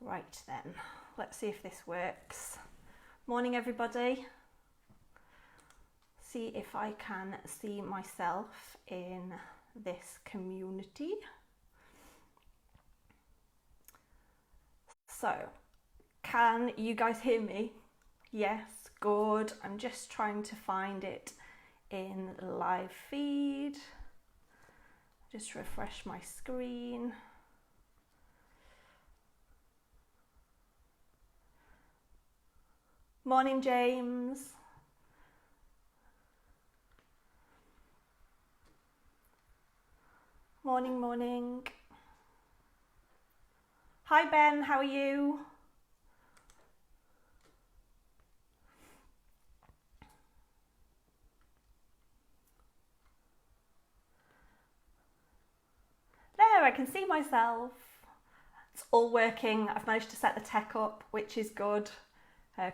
Right then, let's see if this works. Morning everybody. See if I can see myself in this community. So, can you guys hear me? Yes, good. I'm just trying to find it in the live feed. Just refresh my screen. Morning, James. Morning, morning. Hi, Ben, how are you? There, I can see myself. It's all working. I've managed to set the tech up, which is good.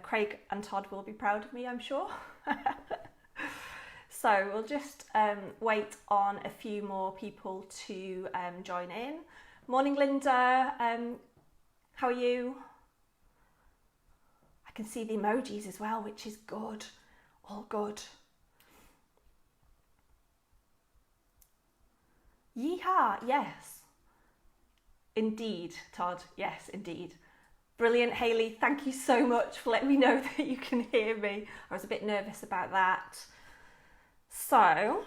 Craig and Todd will be proud of me, I'm sure. So we'll just wait on a few more people to join in. Morning, Linda. How are you? I can see the emojis as well, which is good. All good. Yeehaw, yes. Indeed, Todd. Yes, indeed. Brilliant, Hayley. Thank you so much for letting me know that you can hear me. I was a bit nervous about that. So,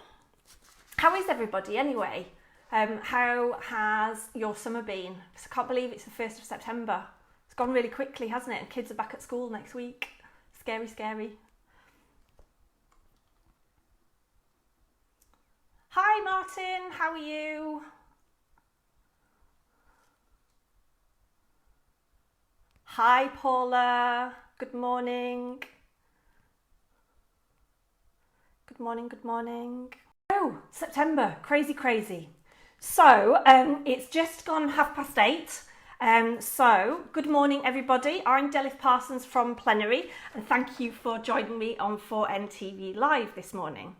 how is everybody anyway? How has your summer been? I can't believe it's the 1st of September. It's gone really quickly, hasn't it? And kids are back at school next week. Scary, scary. Hi, Martin. How are you? Hi, Paula. Good morning. Good morning, good morning. Oh, September, crazy, crazy. So, it's just gone 8:30. So, good morning, everybody. I'm Delith Parsons from Plenary, and thank you for joining me on 4N TV Live this morning.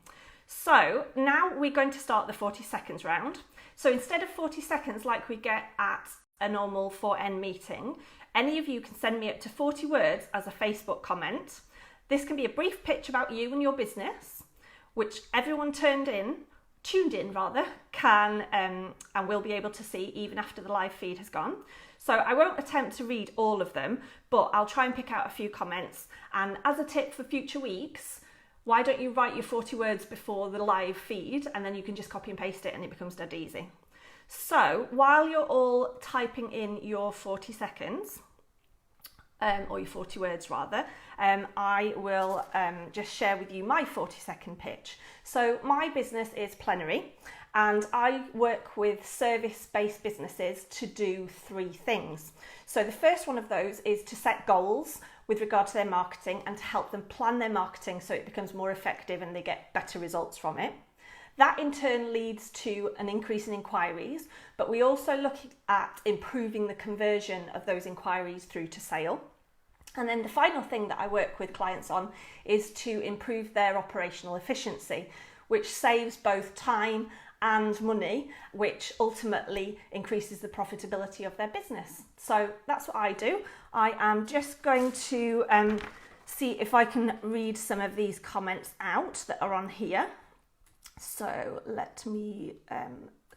So, now we're going to start the 40 seconds round. So, instead of 40 seconds like we get at a normal 4N meeting, any of you can send me up to 40 words as a Facebook comment. This can be a brief pitch about you and your business, which everyone tuned in, can and will be able to see even after the live feed has gone. So I won't attempt to read all of them, but I'll try and pick out a few comments. And as a tip for future weeks, why don't you write your 40 words before the live feed, and then you can just copy and paste it and it becomes dead easy. So while you're all typing in your 40 seconds, or your 40 words rather, I will just share with you my 40-second pitch. So my business is Plenary, and I work with service-based businesses to do 3 things. So the first one of those is to set goals with regard to their marketing and to help them plan their marketing so it becomes more effective and they get better results from it. That in turn leads to an increase in inquiries, but we also look at improving the conversion of those inquiries through to sale. And then the final thing that I work with clients on is to improve their operational efficiency, which saves both time and money, which ultimately increases the profitability of their business. So that's what I do. I am just going to see if I can read some of these comments out that are on here. So let me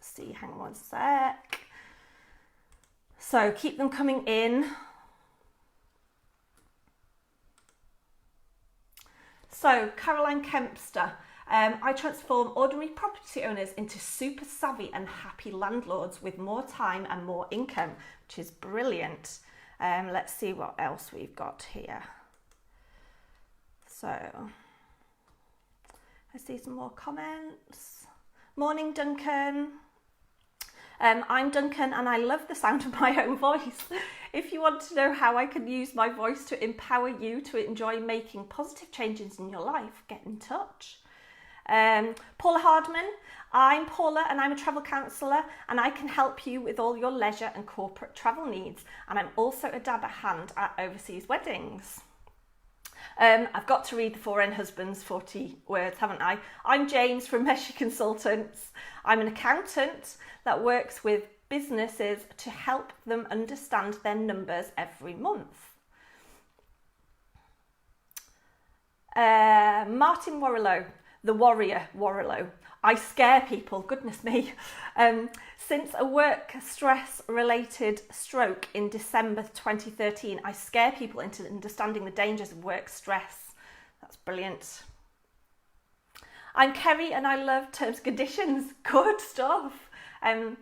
see, hang on one sec. So keep them coming in. So Caroline Kempster, I transform ordinary property owners into super savvy and happy landlords with more time and more income, which is brilliant. Let's see what else we've got here. So I see some more comments. Morning, Duncan. I'm Duncan and I love the sound of my own voice. If you want to know how I can use my voice to empower you to enjoy making positive changes in your life, get in touch. Paula Hardman, I'm Paula and I'm a travel counsellor and I can help you with all your leisure and corporate travel needs, and I'm also a dab at hand at overseas weddings. I've got to read the 4N Husbands 40 words, haven't I? I'm James from Meshi Consultants. I'm an accountant that works with businesses to help them understand their numbers every month. Martin Warrilow, the warrior Warrilow. I scare people, goodness me. Since a work stress related stroke in December 2013, I scare people into understanding the dangers of work stress. That's brilliant. I'm Kerry and I love terms and conditions. Good stuff. And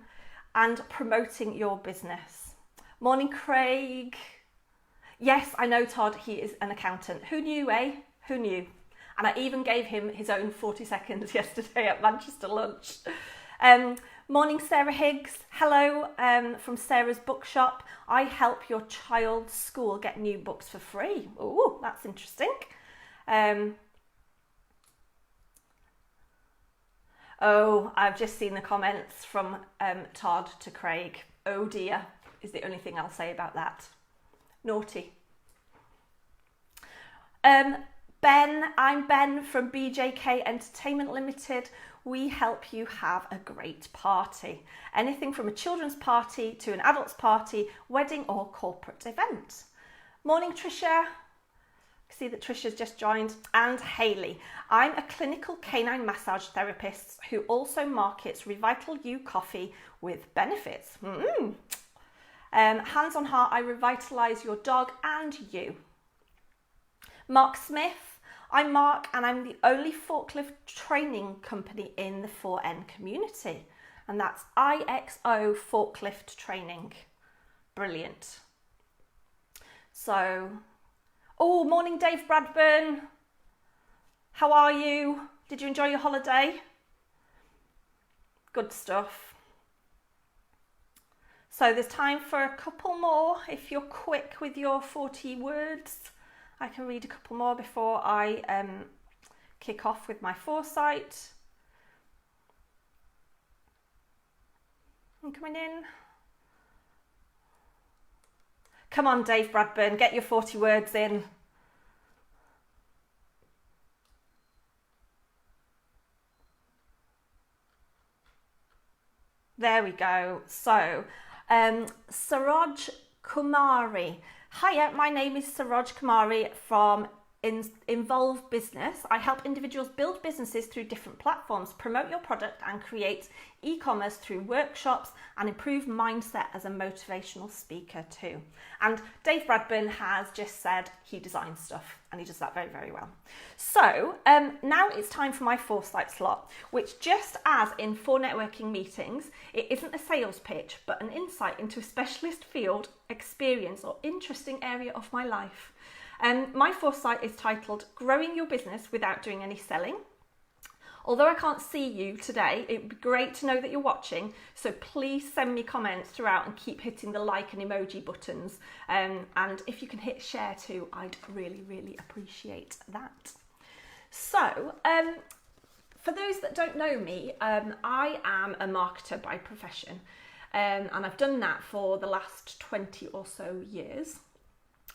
promoting your business. Morning, Craig. Yes, I know Todd, he is an accountant. Who knew, eh? Who knew? And I even gave him his own 40 seconds yesterday at Manchester lunch. Morning, Sarah Higgs. Hello, from Sarah's Bookshop. I help your child's school get new books for free. Ooh, that's interesting. Oh, I've just seen the comments from Todd to Craig. Oh dear, is the only thing I'll say about that. Naughty. Ben, I'm Ben from BJK Entertainment Limited. We help you have a great party. Anything from a children's party to an adult's party, wedding or corporate event. Morning, Tricia. See that Trisha's just joined. And Hayley. I'm a clinical canine massage therapist who also markets Revital You coffee with benefits. Hands on heart, I revitalise your dog and you. Mark Smith. I'm Mark and I'm the only forklift training company in the 4N community. And that's IXO Forklift Training. Brilliant. So, oh, morning Dave Bradburn. How are you? Did you enjoy your holiday? Good stuff. So there's time for a couple more. If you're quick with your 40 words, I can read a couple more before I kick off with my foresight. I'm coming in. Come on, Dave Bradburn, get your 40 words in. There we go. So, Saroj Kumari. Hiya, my name is Saroj Kumari from Involve Business. I help individuals build businesses through different platforms, promote your product and create e-commerce through workshops and improve mindset as a motivational speaker too. And Dave Bradburn has just said he designs stuff and he does that very, very well. So now it's time for my foresight slot, which just as in 4 networking meetings, it isn't a sales pitch, but an insight into a specialist field, experience or interesting area of my life. My foresight is titled Growing Your Business Without Doing Any Selling. Although I can't see you today, it'd be great to know that you're watching, so please send me comments throughout and keep hitting the like and emoji buttons. And if you can hit share too, I'd really, really appreciate that. So, for those that don't know me, I am a marketer by profession, and I've done that for the last 20 or so years.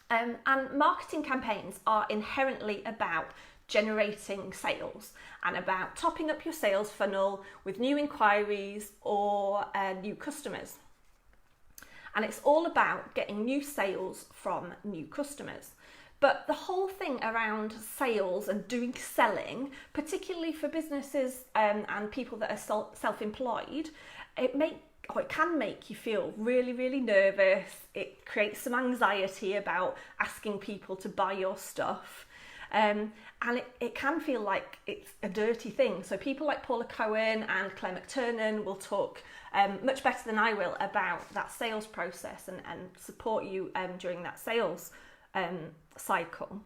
And marketing campaigns are inherently about generating sales and about topping up your sales funnel with new inquiries or new customers. And it's all about getting new sales from new customers. But the whole thing around sales and doing selling, particularly for businesses and people that are self-employed, it can make you feel really, really nervous. It creates some anxiety about asking people to buy your stuff. And it can feel like it's a dirty thing. So people like Paula Cohen and Claire McTurnan will talk much better than I will about that sales process and support you during that sales cycle.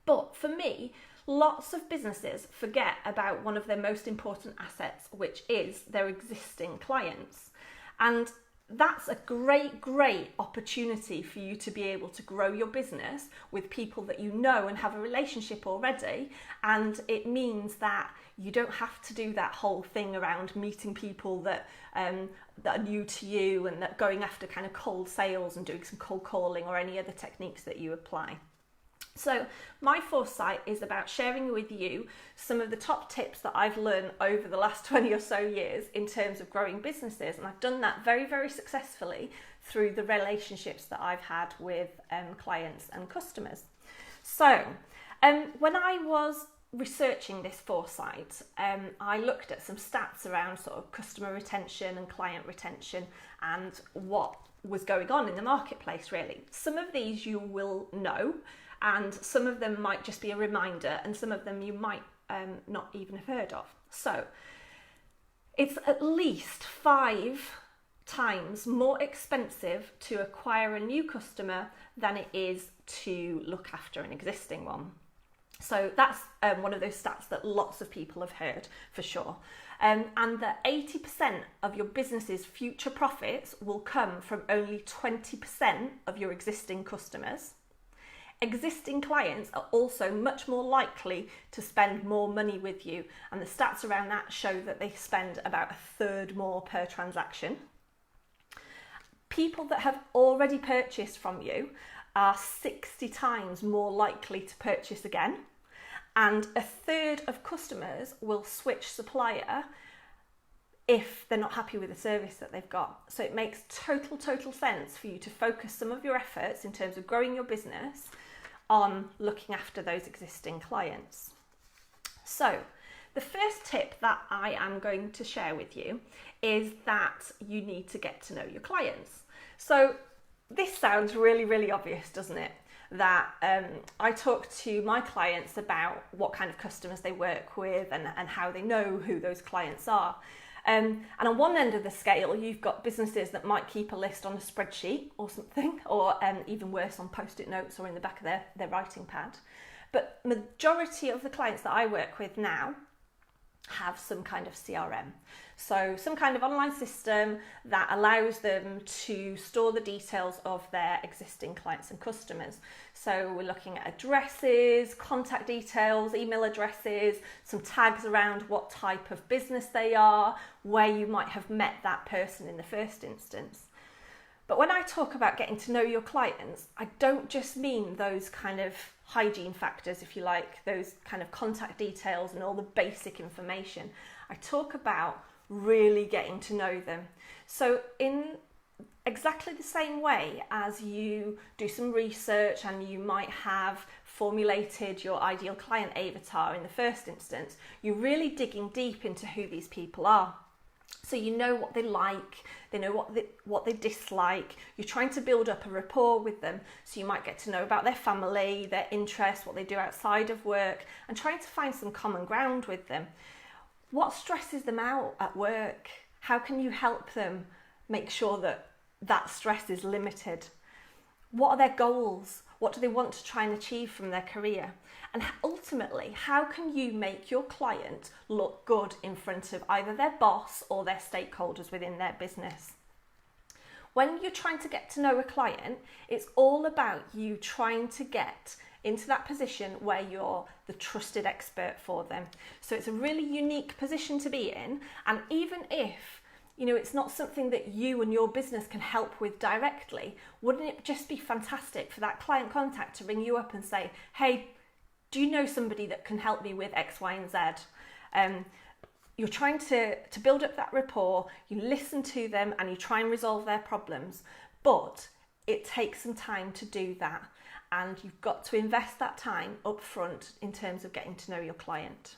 But for me, lots of businesses forget about one of their most important assets, which is their existing clients. And that's a great, great opportunity for you to be able to grow your business with people that you know and have a relationship already. And it means that you don't have to do that whole thing around meeting people that are new to you and that going after kind of cold sales and doing some cold calling or any other techniques that you apply. So my foresight is about sharing with you some of the top tips that I've learned over the last 20 or so years in terms of growing businesses. And I've done that very, very successfully through the relationships that I've had with clients and customers. So when I was researching this foresight, I looked at some stats around sort of customer retention and client retention and what was going on in the marketplace, really. Some of these you will know, and some of them might just be a reminder, and some of them you might not even have heard of. So it's at least 5 times more expensive to acquire a new customer than it is to look after an existing one. So that's one of those stats that lots of people have heard for sure. And that 80% of your business's future profits will come from only 20% of your existing customers. Existing clients are also much more likely to spend more money with you, and the stats around that show that they spend about 1/3 more per transaction. People that have already purchased from you are 60 times more likely to purchase again, and 1/3 of customers will switch supplier if they're not happy with the service that they've got. So it makes total sense for you to focus some of your efforts in terms of growing your business on looking after those existing clients. So the first tip that I am going to share with you is that you need to get to know your clients. So this sounds really, really obvious, doesn't it? That I talk to my clients about what kind of customers they work with and how they know who those clients are. And on one end of the scale, you've got businesses that might keep a list on a spreadsheet or something, or even worse, on Post-it notes or in the back of their writing pad. But majority of the clients that I work with now have some kind of CRM. So some kind of online system that allows them to store the details of their existing clients and customers. So we're looking at addresses, contact details, email addresses, some tags around what type of business they are, where you might have met that person in the first instance. But when I talk about getting to know your clients, I don't just mean those kind of hygiene factors, if you like, those kind of contact details and all the basic information. I talk about really getting to know them. So in exactly the same way as you do some research and you might have formulated your ideal client avatar in the first instance, you're really digging deep into who these people are. So you know what they like, they know what they dislike. You're trying to build up a rapport with them. So you might get to know about their family, their interests, what they do outside of work, and trying to find some common ground with them. What stresses them out at work? How can you help them make sure that stress is limited? What are their goals? What do they want to try and achieve from their career? And ultimately, how can you make your client look good in front of either their boss or their stakeholders within their business? When you're trying to get to know a client, it's all about you trying to get into that position where you're the trusted expert for them. So it's a really unique position to be in, and even if it's not something that you and your business can help with directly, wouldn't it just be fantastic for that client contact to ring you up and say, hey, do you know somebody that can help me with X, Y, and Z? You're trying to build up that rapport, you listen to them and you try and resolve their problems, but it takes some time to do that, and you've got to invest that time up front in terms of getting to know your client.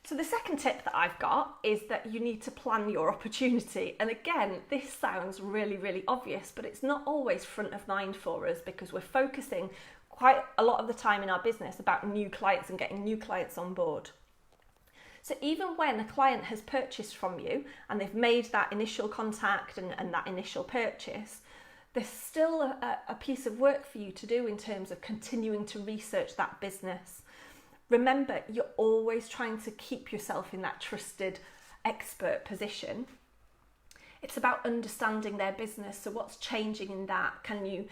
So the second tip that I've got is that you need to plan your opportunity. And again, this sounds really, really obvious, but it's not always front of mind for us because we're focusing quite a lot of the time in our business about new clients and getting new clients on board. So even when a client has purchased from you and they've made that initial contact and that initial purchase, there's still a piece of work for you to do in terms of continuing to research that business. Remember, you're always trying to keep yourself in that trusted expert position. It's about understanding their business. So what's changing in that? Can you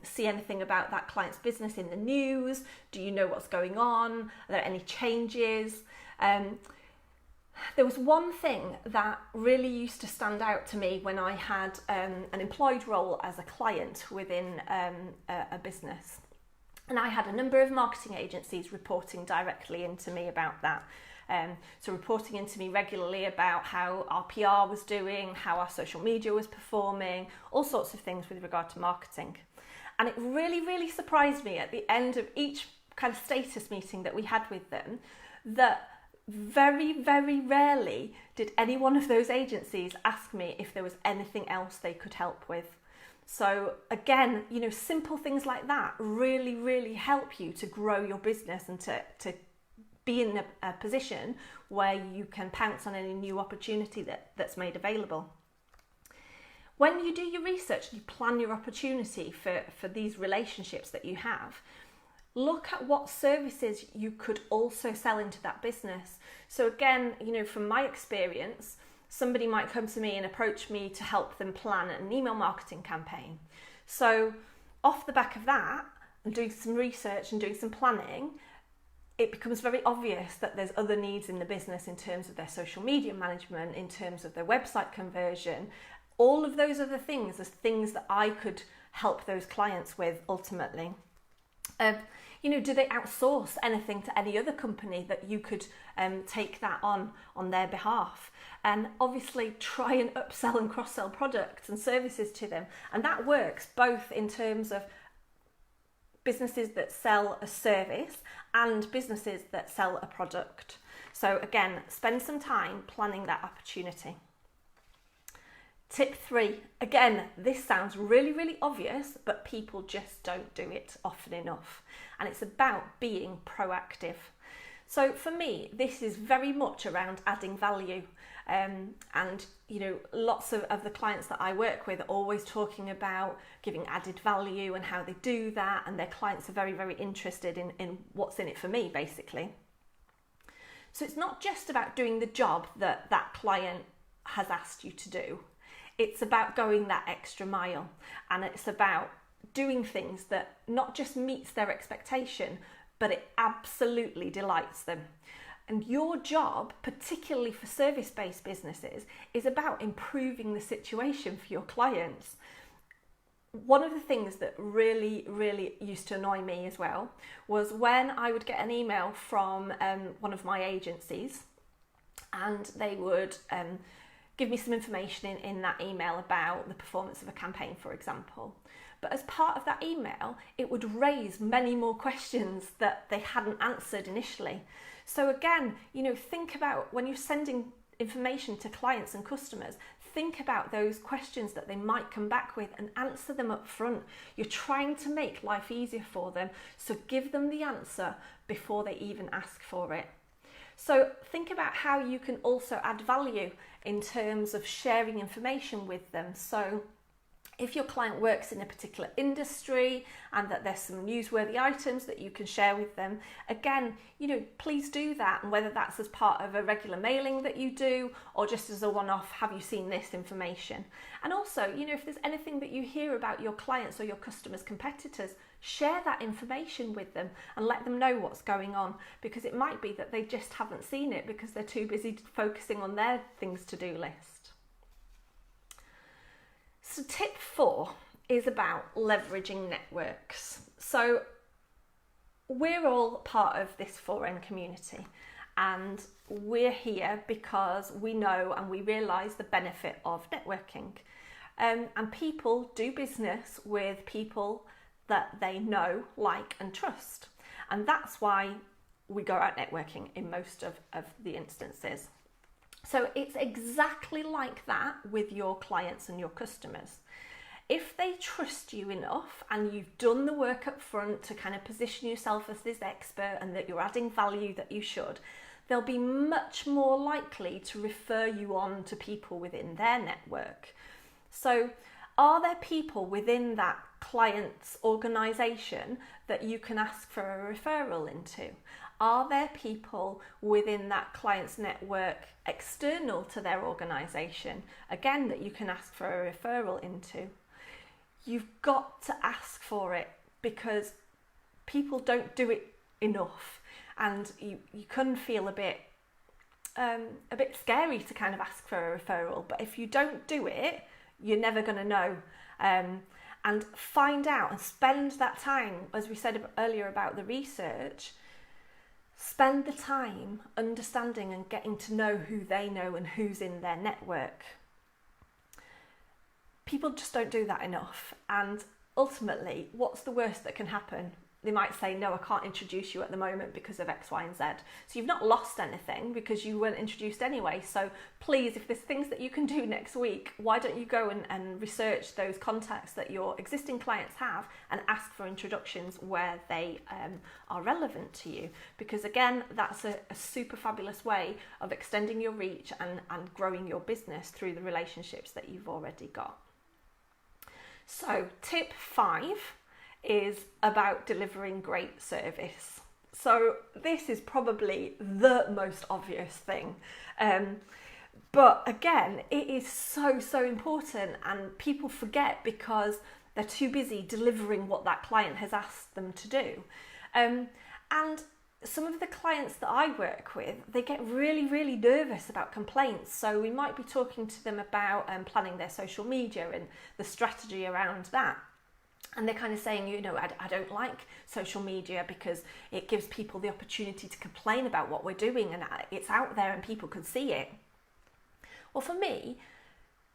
see anything about that client's business in the news? Do you know what's going on? Are there any changes? There was one thing that really used to stand out to me when I had an employed role as a client within a business. And I had a number of marketing agencies reporting directly into me about that. So reporting into me regularly about how our PR was doing, how our social media was performing, all sorts of things with regard to marketing. And it really, really surprised me at the end of each kind of status meeting that we had with them that very, very rarely did any one of those agencies ask me if there was anything else they could help with. So again, you know, simple things like that really, really help you to grow your business and to be in a position where you can pounce on any new opportunity that's made available. When you do your research, you plan your opportunity for these relationships that you have, look at what services you could also sell into that business. So again, you know, from my experience, somebody might come to me and approach me to help them plan an email marketing campaign. So off the back of that, and doing some research and doing some planning, it becomes very obvious that there's other needs in the business in terms of their social media management, in terms of their website conversion. All of those other things are things that I could help those clients with ultimately. You know, do they outsource anything to any other company that you could take that on their behalf? And obviously try and upsell and cross-sell products and services to them. And that works both in terms of businesses that sell a service and businesses that sell a product. So again, spend some time planning that opportunity. Tip 3, again, this sounds really, really obvious, but people just don't do it often enough. And it's about being proactive. So for me, this is very much around adding value. And, you know, lots of the clients that I work with are always talking about giving added value and how they do that. And their clients are very, very interested in what's in it for me, basically. So it's not just about doing the job that that client has asked you to do. It's about going that extra mile, and it's about doing things that not just meets their expectation, but it absolutely delights them. And your job, particularly for service-based businesses, is about improving the situation for your clients. One of the things that really, really used to annoy me as well was when I would get an email from one of my agencies, and they would give me some information in that email about the performance of a campaign, for example. But as part of that email, it would raise many more questions that they hadn't answered initially. So again, you know, think about when you're sending information to clients and customers, think about those questions that they might come back with and answer them up front. You're trying to make life easier for them, so give them the answer before they even ask for it. So think about how you can also add value in terms of sharing information with them. So if your client works in a particular industry and that there's some newsworthy items that you can share with them, again, you know, please do that. And whether that's as part of a regular mailing that you do or just as a one-off, have you seen this information? And also, you know, if there's anything that you hear about your clients or your customers' competitors, share that information with them and let them know what's going on, because it might be that they just haven't seen it because they're too busy focusing on their things to do list. So tip 4 is about leveraging networks. So we're all part of this 4N community, and we're here because we know and we realise the benefit of networking. And people do business with people that they know, like and trust. And that's why we go out networking in most of the instances. So it's exactly like that with your clients and your customers. If they trust you enough and you've done the work up front to kind of position yourself as this expert and that you're adding value that you should, they'll be much more likely to refer you on to people within their network. So are there people within that client's organisation that you can ask for a referral into? Are there people within that client's network external to their organisation, again, that you can ask for a referral into? You've got to ask for it because people don't do it enough, and you can feel a bit scary to kind of ask for a referral, but if you don't do it, you're never going to know. and find out and spend that time, as we said earlier about the research, spend the time understanding and getting to know who they know and who's in their network. People just don't do that enough, and ultimately, what's the worst that can happen? They might say, no, I can't introduce you at the moment because of X, Y, and Z. So you've not lost anything because you weren't introduced anyway. So please, if there's things that you can do next week, why don't you go and research those contacts that your existing clients have and ask for introductions where they are relevant to you? Because again, that's a super fabulous way of extending your reach and growing your business through the relationships that you've already got. So tip 5 is about delivering great service. So this is probably the most obvious thing. But again, it is so important, and people forget because they're too busy delivering what that client has asked them to do. And some of the clients that I work with, they get really nervous about complaints. So we might be talking to them about planning their social media and the strategy around that. And they're kind of saying, you know, I don't like social media because it gives people the opportunity to complain about what we're doing and it's out there and people can see it. Well, for me,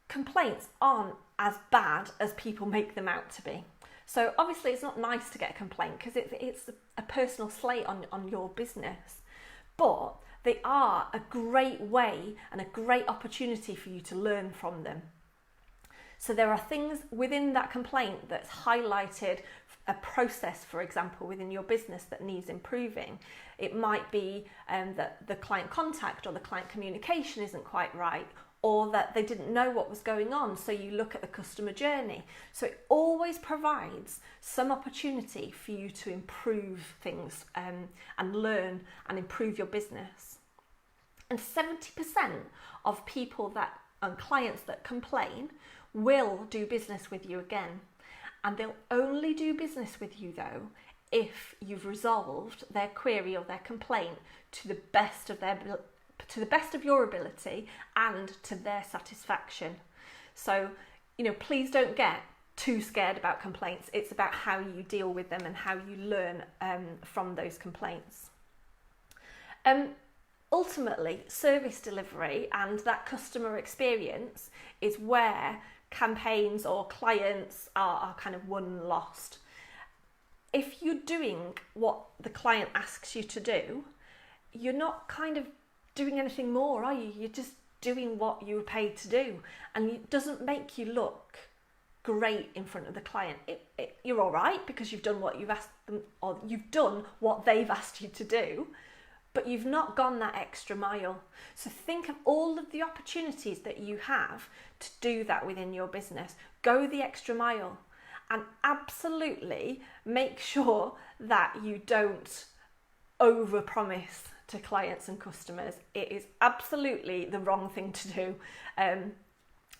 complaints aren't as bad as people make them out to be. So obviously it's not nice to get a complaint because it's a personal slate on your business, but they are a great way and a great opportunity for you to learn from them. So there are things within that complaint that's highlighted a process, for example, within your business that needs improving. It might be that the client contact or the client communication isn't quite right, or that they didn't know what was going on. So you look at the customer journey. So it always provides some opportunity for you to improve things and learn and improve your business. And 70% of people and clients that complain will do business with you again. And they'll only do business with you though if you've resolved their query or their complaint to the best of your ability and to their satisfaction. So, you know, please don't get too scared about complaints. It's about how you deal with them and how you learn from those complaints. Ultimately, service delivery and that customer experience is where campaigns or clients are kind of won and lost. If you're doing what the client asks you to do, you're not kind of doing anything more, are you? You're just doing what you were paid to do, and it doesn't make you look great in front of the client. You're all right because you've done what you've asked them, or you've done what they've asked you to do, but you've not gone that extra mile. So think of all of the opportunities that you have to do that within your business. Go the extra mile, and absolutely make sure that you don't overpromise to clients and customers. It is absolutely the wrong thing to do.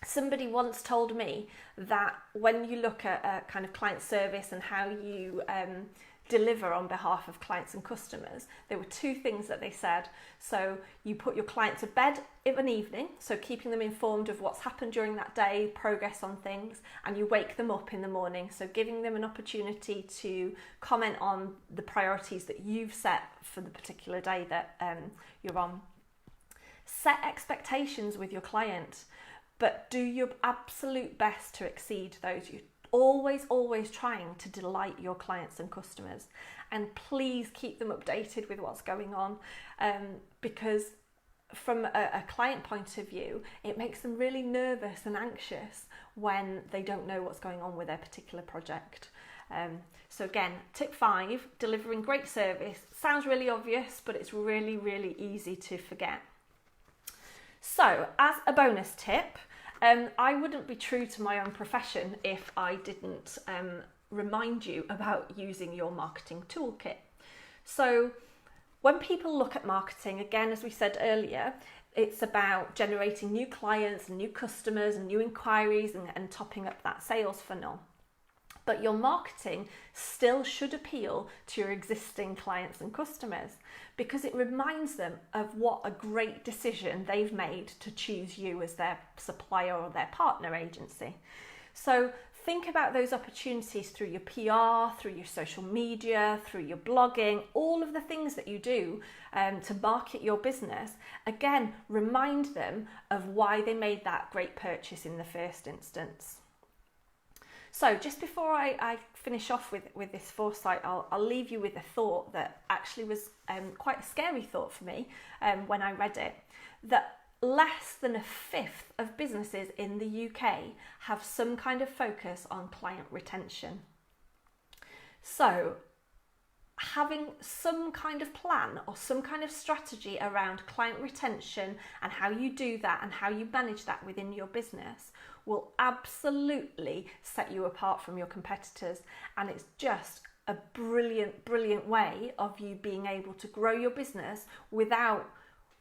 Somebody once told me that when you look at kind of client service and how you deliver on behalf of clients and customers, there were 2 things that they said. So you put your client to bed of an evening, so keeping them informed of what's happened during that day, progress on things, and you wake them up in the morning, so giving them an opportunity to comment on the priorities that you've set for the particular day that you're on. Set expectations with your client, but do your absolute best to exceed those. You're always trying to delight your clients and customers, and please keep them updated with what's going on, because from a client point of view, it makes them really nervous and anxious when they don't know what's going on with their particular project. So again, tip 5, delivering great service. Sounds really obvious, but it's really easy to forget. So as a bonus tip, I wouldn't be true to my own profession if I didn't remind you about using your marketing toolkit. So when people look at marketing, again, as we said earlier, it's about generating new clients and new customers and new inquiries and topping up that sales funnel. But your marketing still should appeal to your existing clients and customers, because it reminds them of what a great decision they've made to choose you as their supplier or their partner agency. So think about those opportunities through your PR, through your social media, through your blogging, all of the things that you do to market your business. Again, remind them of why they made that great purchase in the first instance. So just before I finish off with this foresight, I'll leave you with a thought that actually was quite a scary thought for me when I read it, that less than a fifth of businesses in the UK have some kind of focus on client retention. So having some kind of plan or some kind of strategy around client retention and how you do that and how you manage that within your business will absolutely set you apart from your competitors. And it's just a brilliant way of you being able to grow your business without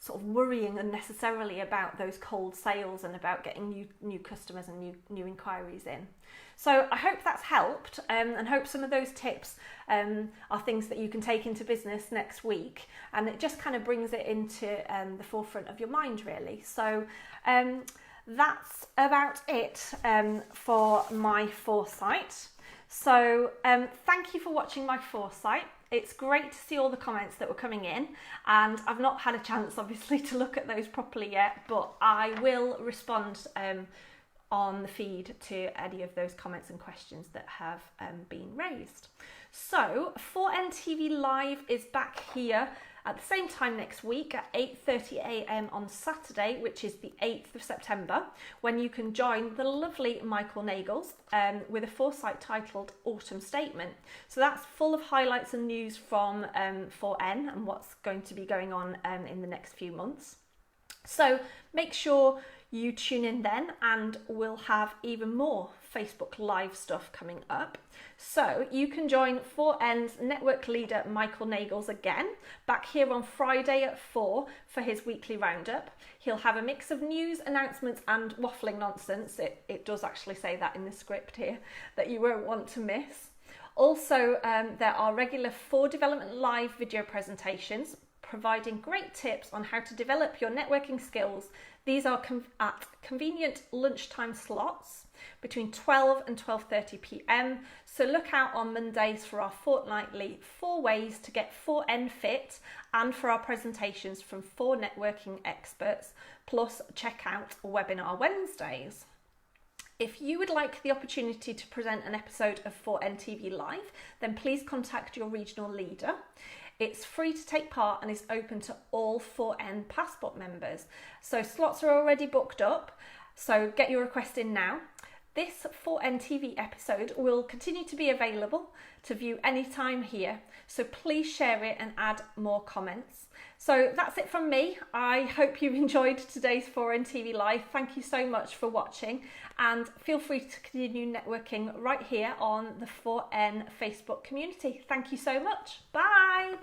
sort of worrying unnecessarily about those cold sales and about getting new customers and new inquiries in. So I hope that's helped, and hope some of those tips are things that you can take into business next week, and it just kind of brings it into the forefront of your mind, really. So that's about it for my foresight. So thank you for watching my foresight. It's great to see all the comments that were coming in, and I've not had a chance obviously to look at those properly yet, but I will respond on the feed to any of those comments and questions that have been raised. So 4NTV Live is back here at the same time next week at 8:30 a.m. on Saturday, which is the 8th of September, when you can join the lovely Michael Nagels with a foresight titled Autumn Statement. So that's full of highlights and news from 4N and what's going to be going on in the next few months. So make sure you tune in then, and we'll have even more Facebook Live stuff coming up. So you can join 4N's network leader Michael Nagels again, back here on Friday at 4 for his weekly roundup. He'll have a mix of news, announcements and waffling nonsense. It does actually say that in the script here, that you won't want to miss. Also, there are regular 4 Development Live video presentations providing great tips on how to develop your networking skills. These are at convenient lunchtime slots between 12 and 12:30 p.m. So look out on Mondays for our fortnightly 4 ways to get 4N fit, and for our presentations from 4 networking experts, plus check out Webinar Wednesdays. If you would like the opportunity to present an episode of 4NTV Live, then please contact your regional leader. It's free to take part and is open to all 4N Passport members. So slots are already booked up, so get your request in now. This 4N TV episode will continue to be available to view anytime here, so please share it and add more comments. So that's it from me. I hope you enjoyed today's 4N TV Live. Thank you so much for watching, and feel free to continue networking right here on the 4N Facebook community. Thank you so much. Bye.